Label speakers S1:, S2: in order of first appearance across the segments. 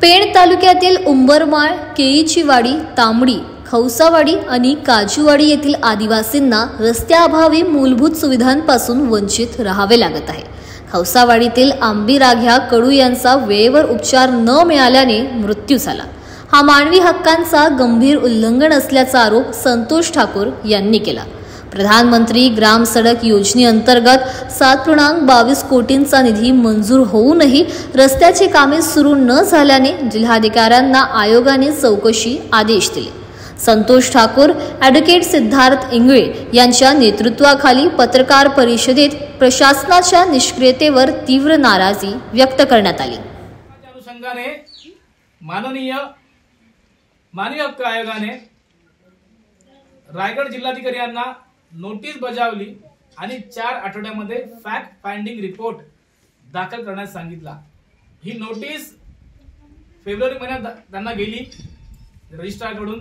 S1: पेण तालुक्यातील उंबरमाळ, केळीचीवाडी, तांबडी, खौसावाडी आणि काजूवाडी येथील आदिवासींना रस्त्याअभावी मूलभूत सुविधांपासून वंचित राहावे लागत आहे। खौसावाडीतील आंबीराघ्या कडू यांचा वेळेवर उपचार न मिळाल्याने मृत्यू झाला। हा मानवी हक्कांचा गंभीर उल्लंघन असल्याचा आरोप संतोष ठाकूर यांनी केला। प्रधानमंत्री ग्राम सडक योजनेअंतर्गत 7.22 कोटींचा निधी मंजूर होऊनही रस्त्याची कामे सुरू न झाल्याने जिल्हाधिकाऱ्यांना आयोगाने चौकशी आदेश दिले। संतोष ठाकूर, ॲडव्होकेट सिद्धार्थ इंगळे यांच्या नेतृत्वाखाली पत्रकार परिषदेत प्रशासनाच्या निष्क्रियतेवर तीव्र नाराजी व्यक्त करण्यात आली।
S2: अनुषंगाने माननीय मानवी हक्क आयोगाने रायगड जिल्हाधिकारी यांना नोटीस बजावली आणि 4 आठवड्यामध्ये फॅक्ट फाइंडिंग रिपोर्ट दाखल करण्यास सांगितला। ही नोटीस फेब्रुवारी महिन्यात त्यांना गेली रजिस्ट्रारकडून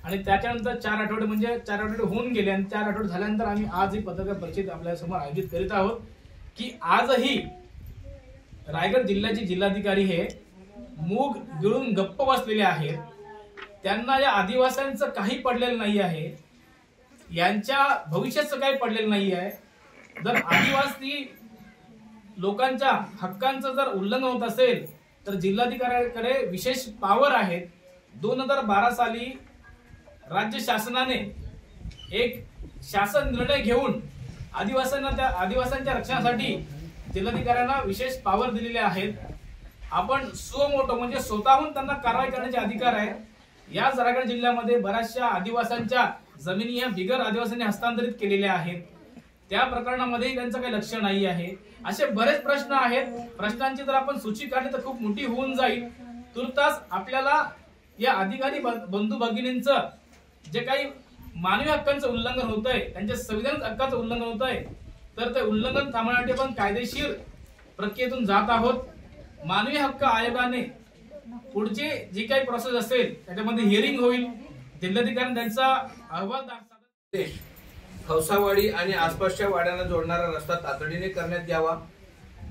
S2: आणि त्याच्यानंतर 4 आठवडे म्हणजे 4 आठवडे होऊन गेले आणि 4 आठवडे झाल्यानंतर आम्ही आज ही पत्रकार परिषद आपल्या समोर आयोजित करीत आहोत की आजही रायगड जिल्ह्याचे जिल्हाधिकारी हे मूग गिळून गप्प बसलेले आहेत। त्यांना या आदिवासींचं काही पडलेलं नाही आहे, यांच्या भविष्याचं काही पडलेलं नाही आहे। जर आदिवासी लोकांच्या हक्कांचं जर उल्लंघन होत असेल तर जिल्हाधिकाऱ्यांकडे विशेष पावर आहे। 2012 साली राज्य शासनाने एक शासन निर्णय घेऊन आदिवासींच्या रक्षणासाठी जिल्हाधिकाऱ्यांना विशेष पावर दिलेले आहेत। आपण सुमोटो म्हणजे स्वतःहून त्यांना कारवाई करण्याचे अधिकार आहे। या रायगड जिल्ह्यामध्ये बऱ्याचशा आदिवासींच्या जमिनी या बिगर आदिवासींनी हस्तांतरित केलेल्या आहेत। त्या प्रकरणामध्ये त्यांचं काही लक्ष नाही आहे। असे बरेच प्रश्न आहेत। प्रश्नांची जर आपण सूची काढली तर खूप मोठी होऊन जाईल। तुर्तास आपल्याला या अधिकारी बंधू भगिनींचं जे काही मानवी हक्कांचं उल्लंघन होत आहे, त्यांच्या संविधानिक हक्काचं उल्लंघन होत आहे, तर ते उल्लंघन थांबवण्यासाठी आपण कायदेशीर प्रक्रियेतून जात आहोत। मानवी हक्क आयोगाने पुढचे जी काही प्रोसेस असेल त्याच्यामध्ये हिअरिंग होईल। जिल्हाधिकाऱ्यांनी त्यांचा अहवाल दाखल
S3: खौसावाडी आणि आसपासच्या वाड्यांना जोडणारा रस्ता तातडीने करण्यात यावा,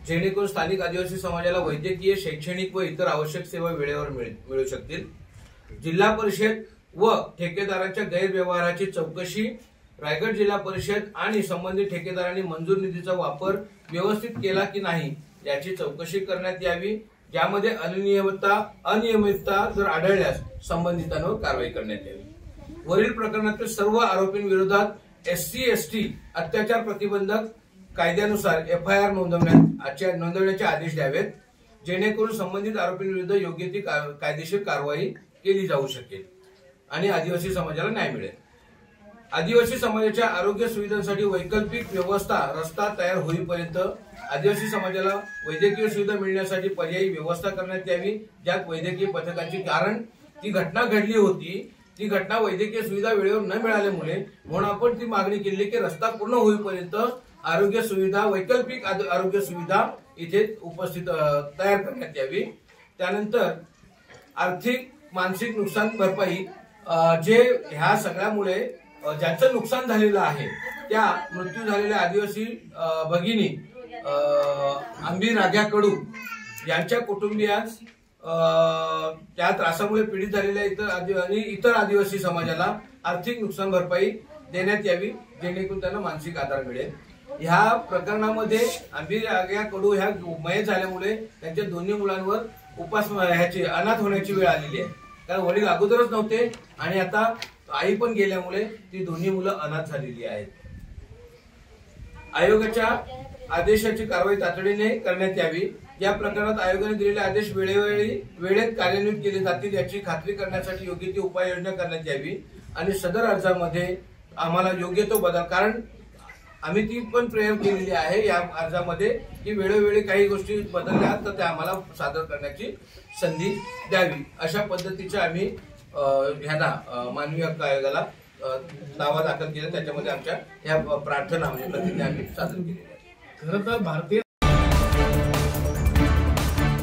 S3: जेणेकरून स्थानिक आदिवासी समाजाला वैद्यकीय, शैक्षणिक व इतर आवश्यक सेवा वेळेवर मिळू शकतील। जिल्हा परिषद व ठेकेदारांच्या गैरव्यवहाराची चौकशी, रायगड जिल्हा परिषद आणि संबंधित ठेकेदारांनी मंजूर निधीचा वापर व्यवस्थित केला की नाही याची चौकशी करण्यात यावी, ज्यामध्ये अनियमितता जर आढळल्यास संबंधितांवर कारवाई करण्यात यावी। वरील प्रकरणातील सर्व आरोपींविरोधात SC/ST अत्याचार प्रतिबंधक कायद्यानुसार FIR नोंदवण्याचे आदेश द्यावेत, जेणेकरून संबंधित आरोपींविरुद्ध योग्य ती कायदेशीर कारवाई केली जाऊ शकेल आणि आदिवासी समाजाला न्याय मिळेल। आदिवासी समाजाच्या आरोग्य सुविधांसाठी वैकल्पिक व्यवस्था रस्ता तयार होईपर्यंत आदिवासी समाजाला वैद्यकीय सुविधा मिळण्यासाठी पर्यायी व्यवस्था करण्यात यावी, ज्यात वैद्यकीय पथकांची, कारण ती घटना घडली होती, ती घटना वैद्यकीय सुविधा वेळेवर न मिळाल्यामुळे म्हणून आपण ती मागणी केली की रस्ता पूर्ण होईपर्यंत आरोग्य सुविधा, वैकल्पिक आरोग्य सुविधा इथे उपस्थित तयार करण्यात यावी। त्यानंतर आर्थिक मानसिक नुकसान भरपाई, जे ह्या सगळ्यामुळे ज्यांचं नुकसान झालेलं आहे त्या मृत्यू झालेल्या आदिवासी भगिनी आंबीराघ्या कडू यांच्या कुटुंबियांस त्या त्रासामुळे पीडित झालेल्या इतर आदिवासी समाजाला आर्थिक नुकसान भरपाई देण्यात यावी, जेणेकरून त्यांना मानसिक आधार मिळेल। ह्या प्रकरणामध्ये आंबीराघ्या कडू ह्या मयत झाल्यामुळे त्यांच्या दोन्ही मुलांवर अनाथ होण्याची वेळ आलेली आहे, कारण वडील अगोदरच नव्हते आणि आता आई पण गेल्यामुळे ती दोन्ही मुलं अनाथ झालेली आहेत। आयोगाच्या आदेशाची कारवाई तातडीने करण्यात यावी। या प्रकरणात आयोगाने दिलेले आदेश वेळेत कार्यान्वित केले जातील याची खात्री करण्यासाठी योग्य ती उपाययोजना करण्यात यावी आणि सदर अर्जामध्ये आम्हाला योग्य तो बदल, कारण आम्ही ती पण प्रयोग केलेली आहे या अर्जामध्ये की वेळोवेळी काही गोष्टी बदलल्या तर त्या आम्हाला सादर करण्याची संधी द्यावी, अशा पद्धतीचे आम्ही ह्यांना मानवी हक्क आयोगाला दावा दाखल केला। त्याच्यामध्ये आमच्या ह्या प्रार्थना म्हणजे प्रतिज्ञा आम्ही सादर केली आहे।
S2: खरं तर भारतीय